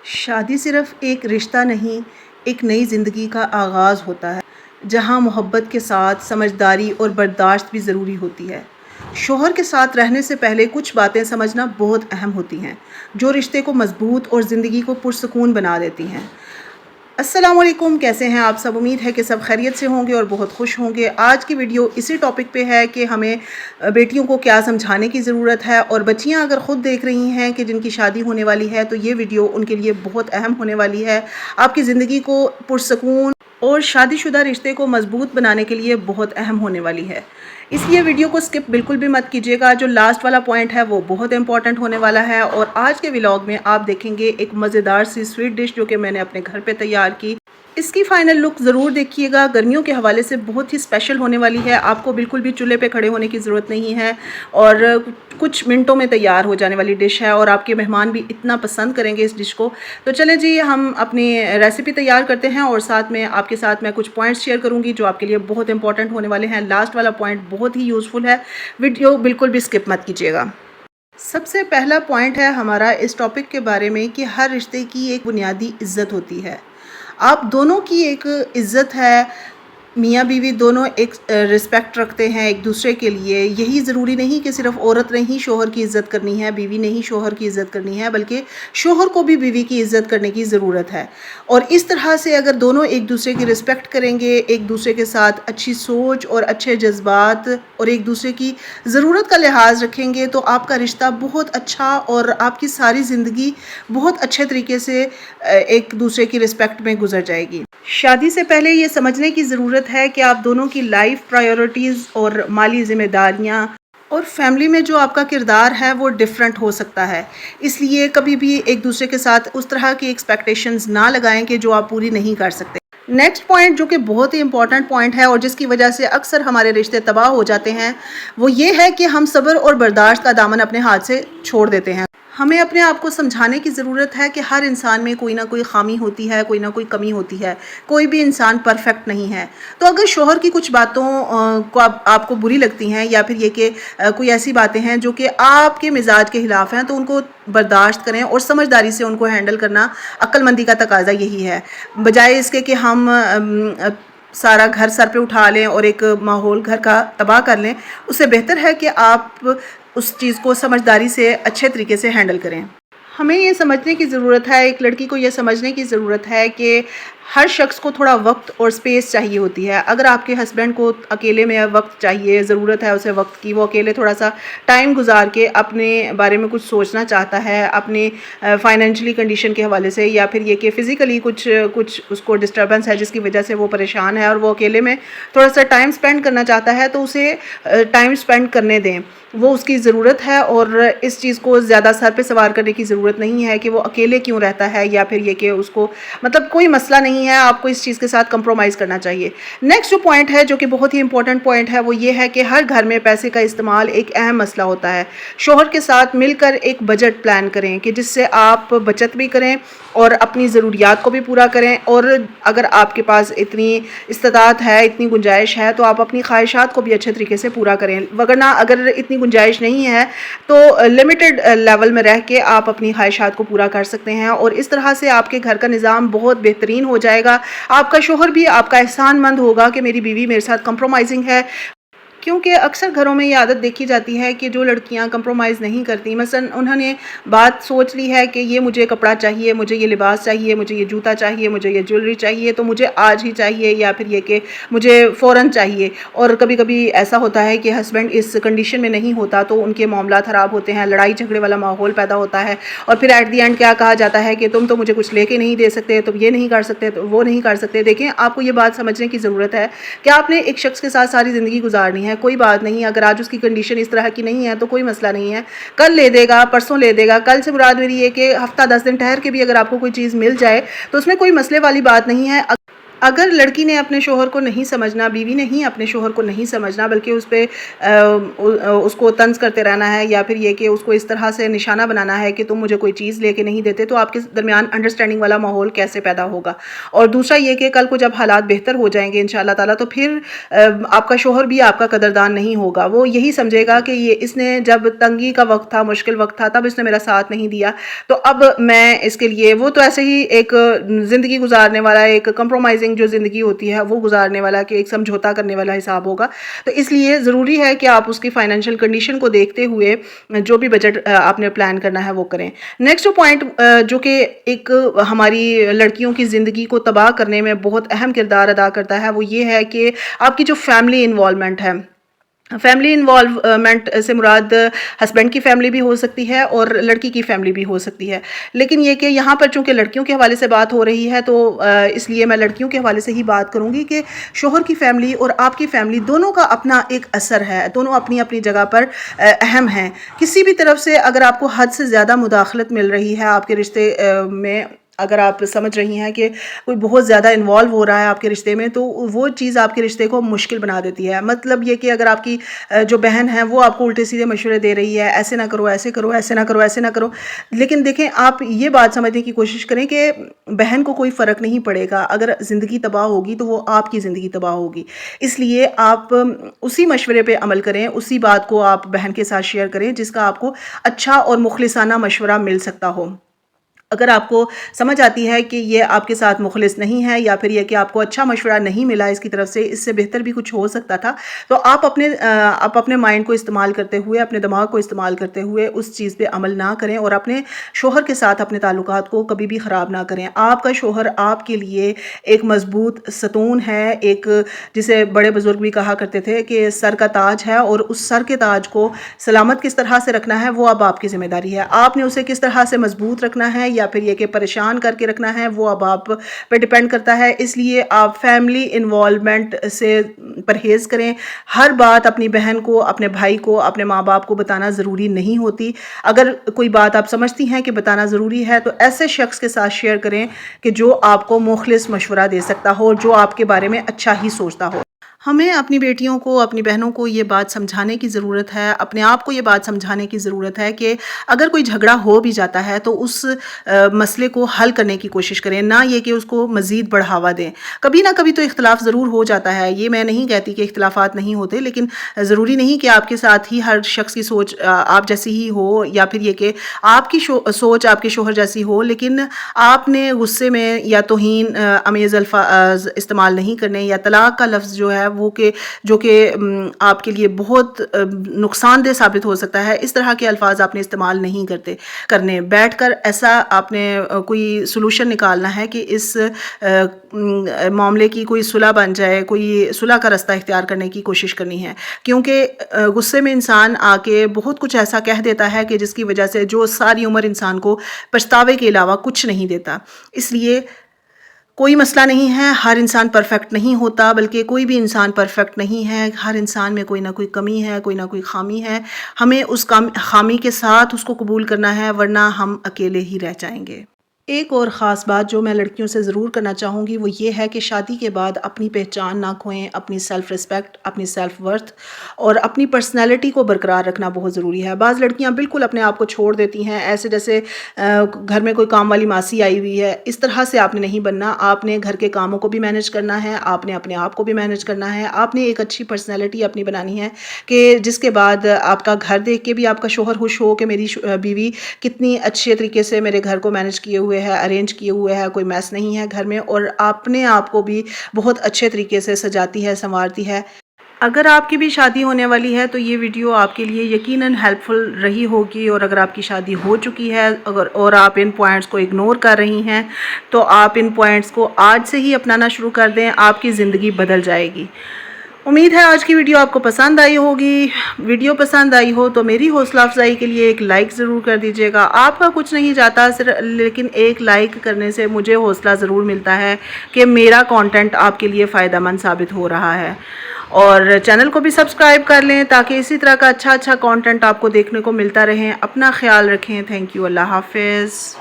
شادی صرف ایک رشتہ نہیں، ایک نئی زندگی کا آغاز ہوتا ہے، جہاں محبت کے ساتھ سمجھداری اور برداشت بھی ضروری ہوتی ہے۔ شوہر کے ساتھ رہنے سے پہلے کچھ باتیں سمجھنا بہت اہم ہوتی ہیں، جو رشتے کو مضبوط اور زندگی کو پرسکون بنا دیتی ہیں۔ السلام علیکم، کیسے ہیں آپ سب؟ امید ہے کہ سب خیریت سے ہوں گے اور بہت خوش ہوں گے۔ آج کی ویڈیو اسی ٹاپک پہ ہے کہ ہمیں بیٹیوں کو کیا سمجھانے کی ضرورت ہے، اور بچیاں اگر خود دیکھ رہی ہیں کہ جن کی شادی ہونے والی ہے تو یہ ویڈیو ان کے لیے بہت اہم ہونے والی ہے، آپ کی زندگی کو پرسکون اور شادی شدہ رشتے کو مضبوط بنانے کے لیے بہت اہم ہونے والی ہے۔ اس لیے ویڈیو کو سکپ بالکل بھی مت کیجیے گا، جو لاسٹ والا پوائنٹ ہے وہ بہت امپورٹنٹ ہونے والا ہے۔ اور آج کے ولاگ میں آپ دیکھیں گے ایک مزیدار سی سویٹ ڈش جو کہ میں نے اپنے گھر پہ تیار کی۔ اس کی فائنل لک ضرور دیکھیے گا، گرمیوں کے حوالے سے بہت ہی اسپیشل ہونے والی ہے، آپ کو بالکل بھی چولہے پہ کھڑے ہونے کی ضرورت نہیں ہے اور کچھ منٹوں میں تیار ہو جانے والی ڈش ہے، اور آپ کے مہمان بھی اتنا پسند کریں گے اس ڈش کو۔ تو چلیں جی، ہم اپنی ریسیپی تیار کرتے ہیں، اور ساتھ میں آپ کے ساتھ میں کچھ پوائنٹس شیئر کروں گی جو آپ کے لیے بہت امپورٹنٹ ہونے والے ہیں۔ لاسٹ والا پوائنٹ بہت ہی یوزفل ہے، ویڈیو بالکل بھی سکپ مت کیجیے گا۔ سب سے پہلا پوائنٹ ہے ہمارا اس ٹاپک کے بارے میں کہ ہر رشتے کی ایک بنیادی عزت ہوتی ہے۔ آپ دونوں کی ایک عزت ہے، میاں بیوی دونوں ایک رسپیکٹ رکھتے ہیں ایک دوسرے کے لیے۔ یہی ضروری نہیں کہ صرف عورت نے ہی شوہر کی عزت کرنی ہے، بیوی نے ہی شوہر کی عزت کرنی ہے، بلکہ شوہر کو بھی بیوی کی عزت کرنے کی ضرورت ہے۔ اور اس طرح سے اگر دونوں ایک دوسرے کی رسپیکٹ کریں گے، ایک دوسرے کے ساتھ اچھی سوچ اور اچھے جذبات اور ایک دوسرے کی ضرورت کا لحاظ رکھیں گے، تو آپ کا رشتہ بہت اچھا اور آپ کی ساری زندگی بہت اچھے طریقے سے ایک دوسرے کی رسپیکٹ میں گزر جائے گی۔ شادی سے پہلے یہ سمجھنے کی ضرورت ہے کہ آپ دونوں کی لائف پرائیورٹیز اور مالی ذمہ داریاں اور فیملی میں جو آپ کا کردار ہے وہ ڈیفرنٹ ہو سکتا ہے، اس لیے کبھی بھی ایک دوسرے کے ساتھ اس طرح کی ایکسپیکٹیشنز نہ لگائیں کہ جو آپ پوری نہیں کر سکتے۔ نیکسٹ پوائنٹ جو کہ بہت ہی امپورٹنٹ پوائنٹ ہے اور جس کی وجہ سے اکثر ہمارے رشتے تباہ ہو جاتے ہیں، وہ یہ ہے کہ ہم صبر اور برداشت کا دامن اپنے ہاتھ سے چھوڑ دیتے ہیں۔ ہمیں اپنے آپ کو سمجھانے کی ضرورت ہے کہ ہر انسان میں کوئی نہ کوئی خامی ہوتی ہے، کوئی نہ کوئی کمی ہوتی ہے، کوئی بھی انسان پرفیکٹ نہیں ہے۔ تو اگر شوہر کی کچھ باتوں کو آپ کو بری لگتی ہیں، یا پھر یہ کہ کوئی ایسی باتیں ہیں جو کہ آپ کے مزاج کے خلاف ہیں، تو ان کو برداشت کریں اور سمجھداری سے ان کو ہینڈل کرنا عقل مندی کا تقاضا یہی ہے، بجائے اس کے کہ ہم سارا گھر سر پہ اٹھا لیں اور ایک ماحول گھر کا تباہ کر لیں۔ اس سے بہتر ہے کہ آپ اس چیز کو سمجھداری سے اچھے طریقے سے ہینڈل کریں۔ ہمیں یہ سمجھنے کی ضرورت ہے، ایک لڑکی کو یہ سمجھنے کی ضرورت ہے کہ ہر شخص کو تھوڑا وقت اور سپیس چاہیے ہوتی ہے۔ اگر آپ کے ہسبینڈ کو اکیلے میں وقت چاہیے، ضرورت ہے اسے وقت کی، وہ اکیلے تھوڑا سا ٹائم گزار کے اپنے بارے میں کچھ سوچنا چاہتا ہے، اپنی فائنینشلی کنڈیشن کے حوالے سے، یا پھر یہ کہ فزیکلی کچھ اس کو ڈسٹربنس ہے جس کی وجہ سے وہ پریشان ہے اور وہ اکیلے میں تھوڑا سا ٹائم سپینڈ کرنا چاہتا ہے، تو اسے ٹائم سپینڈ کرنے دیں، وہ اس کی ضرورت ہے۔ اور اس چیز کو زیادہ سر پہ سوار کرنے کی ضرورت نہیں ہے کہ وہ اکیلے کیوں رہتا ہے، یا پھر یہ کہ اس کو مطلب کوئی مسئلہ نہیں ہے، آپ کو اس چیز کے ساتھ کمپرومائز کرنا چاہیے۔ نیکسٹ جو پوائنٹ ہے جو کہ بہت ہی امپورٹنٹ پوائنٹ ہے، وہ یہ ہے کہ ہر گھر میں پیسے کا استعمال ایک اہم مسئلہ ہوتا ہے۔ شوہر کے ساتھ مل کر ایک بجٹ پلان کریں کہ جس سے آپ بچت بھی کریں اور اپنی ضروریات کو بھی پورا کریں، اور اگر آپ کے پاس اتنی استطاعت ہے، اتنی گنجائش ہے، تو آپ اپنی خواہشات کو بھی اچھے طریقے سے پورا کریں، وگرنہ اگر اتنی گنجائش نہیں ہے تو لمیٹڈ لیول میں رہ کے آپ اپنی خواہشات کو پورا کر سکتے ہیں، اور اس طرح سے آپ کے گھر کا نظام بہت بہترین ہو جائے گا۔ آپ کا شوہر بھی آپ کا احسان مند ہوگا کہ میری بیوی میرے ساتھ کمپرومائزنگ ہے، کیونکہ اکثر گھروں میں یہ عادت دیکھی جاتی ہے کہ جو لڑکیاں کمپرومائز نہیں کرتی، مثلا انہوں نے بات سوچ لی ہے کہ یہ مجھے کپڑا چاہیے، مجھے یہ لباس چاہیے، مجھے یہ جوتا چاہیے، مجھے یہ جویلری چاہیے، تو مجھے آج ہی چاہیے، یا پھر یہ کہ مجھے فوراً چاہیے۔ اور کبھی کبھی ایسا ہوتا ہے کہ ہسبینڈ اس کنڈیشن میں نہیں ہوتا تو ان کے معاملات خراب ہوتے ہیں، لڑائی جھگڑے والا ماحول پیدا ہوتا ہے، اور پھر ایٹ دی اینڈ کیا کہا جاتا ہے کہ تم تو مجھے کچھ لے کے نہیں دے سکتے، تم یہ نہیں کر سکتے، تو وہ نہیں کر سکتے۔ دیکھیں، آپ کو یہ بات سمجھنے کی ضرورت ہے کہ آپ نے ایک شخص کے ساتھ ساری زندگی گزارنی ہے، کوئی بات نہیں، اگر آج اس کی کنڈیشن اس طرح کی نہیں ہے تو کوئی مسئلہ نہیں ہے، کل لے دے گا، پرسوں لے دے گا۔ کل سے مراد میری یہ کہ ہفتہ 10 دن ٹھہر کے بھی اگر آپ کو کوئی چیز مل جائے تو اس میں کوئی مسئلے والی بات نہیں ہے۔ اگر لڑکی نے اپنے شوہر کو نہیں سمجھنا، بیوی نے ہی اپنے شوہر کو نہیں سمجھنا بلکہ اس پہ اس کو طنز کرتے رہنا ہے یا پھر یہ کہ اس کو اس طرح سے نشانہ بنانا ہے کہ تم مجھے کوئی چیز لے کے نہیں دیتے، تو آپ کے درمیان انڈرسٹینڈنگ والا ماحول کیسے پیدا ہوگا؟ اور دوسرا یہ کہ کل کو جب حالات بہتر ہو جائیں گے انشاءاللہ تعالیٰ تو پھر آپ کا شوہر بھی آپ کا قدردان نہیں ہوگا، وہ یہی سمجھے گا کہ اس نے جب تنگی کا وقت تھا، مشکل وقت تھا، تب اس نے میرا ساتھ نہیں دیا، تو اب میں اس کے لیے، وہ تو ایسے ہی ایک زندگی گزارنے والا، ایک کمپرومائزنگ جو زندگی ہوتی ہے وہ گزارنے والا، کہ ایک سمجھوتا کرنے والا حساب ہوگا۔ تو اس لیے ضروری ہے کہ آپ اس کی فائنینشیل کنڈیشن کو دیکھتے ہوئے جو بھی بجٹ آپ نے پلان کرنا ہے وہ کریں۔ نیکسٹ پوائنٹ جو کہ ایک ہماری لڑکیوں کی زندگی کو تباہ کرنے میں بہت اہم کردار ادا کرتا ہے، وہ یہ ہے کہ آپ کی جو فیملی انوالومنٹ ہے۔ فیملی انوالومنٹ سے مراد ہسبینڈ کی فیملی بھی ہو سکتی ہے اور لڑکی کی فیملی بھی ہو سکتی ہے، لیکن یہ کہ یہاں پر چونکہ لڑکیوں کے حوالے سے بات ہو رہی ہے تو اس لیے میں لڑکیوں کے حوالے سے ہی بات کروں گی کہ شوہر کی فیملی اور آپ کی فیملی دونوں کا اپنا ایک اثر ہے، دونوں اپنی اپنی جگہ پر اہم ہیں۔ کسی بھی طرف سے اگر آپ کو حد سے زیادہ مداخلت مل رہی ہے آپ کے رشتے میں، اگر آپ سمجھ رہی ہیں کہ کوئی بہت زیادہ انوالو ہو رہا ہے آپ کے رشتے میں، تو وہ چیز آپ کے رشتے کو مشکل بنا دیتی ہے۔ مطلب یہ کہ اگر آپ کی جو بہن ہے وہ آپ کو الٹے سیدھے مشورے دے رہی ہے، ایسے نہ کرو، ایسے کرو، ایسے نہ کرو، ایسے نہ کرو، لیکن دیکھیں آپ یہ بات سمجھنے کی کوشش کریں کہ بہن کو کوئی فرق نہیں پڑے گا، اگر زندگی تباہ ہوگی تو وہ آپ کی زندگی تباہ ہوگی۔ اس لیے آپ اسی مشورے پہ عمل کریں، اسی بات کو آپ بہن کے ساتھ شیئر کریں جس کا آپ کو اچھا اور مخلصانہ مشورہ مل سکتا ہو۔ اگر آپ کو سمجھ آتی ہے کہ یہ آپ کے ساتھ مخلص نہیں ہے یا پھر یہ کہ آپ کو اچھا مشورہ نہیں ملا اس کی طرف سے، اس سے بہتر بھی کچھ ہو سکتا تھا، تو آپ اپنے مائنڈ کو استعمال کرتے ہوئے، اپنے دماغ کو استعمال کرتے ہوئے اس چیز پہ عمل نہ کریں اور اپنے شوہر کے ساتھ اپنے تعلقات کو کبھی بھی خراب نہ کریں۔ آپ کا شوہر آپ کے لیے ایک مضبوط ستون ہے، ایک جسے بڑے بزرگ بھی کہا کرتے تھے کہ سر کا تاج ہے، اور اس سر کے تاج کو سلامت کس طرح سے رکھنا ہے وہ اب آپ کی ذمہ داری ہے۔ آپ نے اسے کس طرح سے مضبوط رکھنا ہے یا پھر یہ کہ پریشان کر کے رکھنا ہے وہ اب آپ پہ ڈیپینڈ کرتا ہے۔ اس لیے آپ فیملی انوالومنٹ سے پرہیز کریں۔ ہر بات اپنی بہن کو، اپنے بھائی کو، اپنے ماں باپ کو بتانا ضروری نہیں ہوتی۔ اگر کوئی بات آپ سمجھتی ہیں کہ بتانا ضروری ہے تو ایسے شخص کے ساتھ شیئر کریں کہ جو آپ کو مخلص مشورہ دے سکتا ہو، جو آپ کے بارے میں اچھا ہی سوچتا ہو۔ ہمیں اپنی بیٹیوں کو، اپنی بہنوں کو یہ بات سمجھانے کی ضرورت ہے، اپنے آپ کو یہ بات سمجھانے کی ضرورت ہے کہ اگر کوئی جھگڑا ہو بھی جاتا ہے تو اس مسئلے کو حل کرنے کی کوشش کریں، نہ یہ کہ اس کو مزید بڑھاوا دیں۔ کبھی نہ کبھی تو اختلاف ضرور ہو جاتا ہے، یہ میں نہیں کہتی کہ اختلافات نہیں ہوتے، لیکن ضروری نہیں کہ آپ کے ساتھ ہی ہر شخص کی سوچ آپ جیسی ہی ہو، یا پھر یہ کہ آپ کی سوچ آپ کے شوہر جیسی ہو، لیکن آپ نے غصے میں یا توہین امیز الفاظ استعمال نہیں کرنے، یا طلاق کا لفظ جو ہے وہ جو کہ آپ کے لیے بہت نقصان دہ ثابت ہو سکتا ہے، اس طرح کے الفاظ آپ نے استعمال نہیں کرنے۔ بیٹھ کر ایسا آپ نے کوئی سلوشن نکالنا ہے کہ اس معاملے کی کوئی صلح بن جائے، کوئی صلح کا رستہ اختیار کرنے کی کوشش کرنی ہے، کیونکہ غصے میں انسان آ کے بہت کچھ ایسا کہہ دیتا ہے کہ جس کی وجہ سے جو ساری عمر انسان کو پچھتاوے کے علاوہ کچھ نہیں دیتا۔ اس لیے کوئی مسئلہ نہیں ہے، ہر انسان پرفیکٹ نہیں ہوتا، بلکہ کوئی بھی انسان پرفیکٹ نہیں ہے، ہر انسان میں کوئی نہ کوئی کمی ہے، کوئی نہ کوئی خامی ہے، ہمیں اس خامی کے ساتھ اس کو قبول کرنا ہے، ورنہ ہم اکیلے ہی رہ جائیں گے۔ ایک اور خاص بات جو میں لڑکیوں سے ضرور کرنا چاہوں گی وہ یہ ہے کہ شادی کے بعد اپنی پہچان نہ کھوئیں، اپنی سیلف ریسپیکٹ، اپنی سیلف ورتھ اور اپنی پرسنالٹی کو برقرار رکھنا بہت ضروری ہے۔ بعض لڑکیاں بالکل اپنے آپ کو چھوڑ دیتی ہیں، ایسے جیسے گھر میں کوئی کام والی ماسی آئی ہوئی ہے، اس طرح سے آپ نے نہیں بننا۔ آپ نے گھر کے کاموں کو بھی مینیج کرنا ہے، آپ نے اپنے آپ کو بھی مینیج کرنا ہے، آپ نے ایک اچھی پرسنالٹی اپنی بنانی ہے کہ جس کے بعد آپ کا گھر دیکھ کے بھی آپ کا شوہر خوش ہو کہ میری بیوی کتنی اچھے طریقے سے میرے گھر کو مینیج کیے ہوئے ہے، ارینج کیے ہوئے ہے، کوئی میس نہیں ہے گھر میں، اور اپنے آپ کو بھی بہت اچھے طریقے سے سجاتی ہے، سنوارتی ہے۔ اگر آپ کی بھی شادی ہونے والی ہے تو یہ ویڈیو آپ کے لیے یقیناً ہیلپ فل رہی ہوگی، اور اگر آپ کی شادی ہو چکی ہے اور آپ ان پوائنٹس کو اگنور کر رہی ہیں تو آپ ان پوائنٹس کو آج سے ہی اپنانا شروع کر دیں، آپ کی زندگی بدل جائے گی۔ امید ہے آج کی ویڈیو آپ کو پسند آئی ہوگی۔ ویڈیو پسند آئی ہو تو میری حوصلہ افزائی کے لیے ایک لائک ضرور کر دیجیے گا۔ آپ کا کچھ نہیں جاتا، لیکن ایک لائک کرنے سے مجھے حوصلہ ضرور ملتا ہے کہ میرا کانٹینٹ آپ کے لیے فائدہ مند ثابت ہو رہا ہے۔ اور چینل کو بھی سبسکرائب کر لیں تاکہ اسی طرح کا اچھا کانٹینٹ آپ کو دیکھنے کو ملتا رہے۔ اپنا خیال رکھیں۔ Thank you. اللہ حافظ۔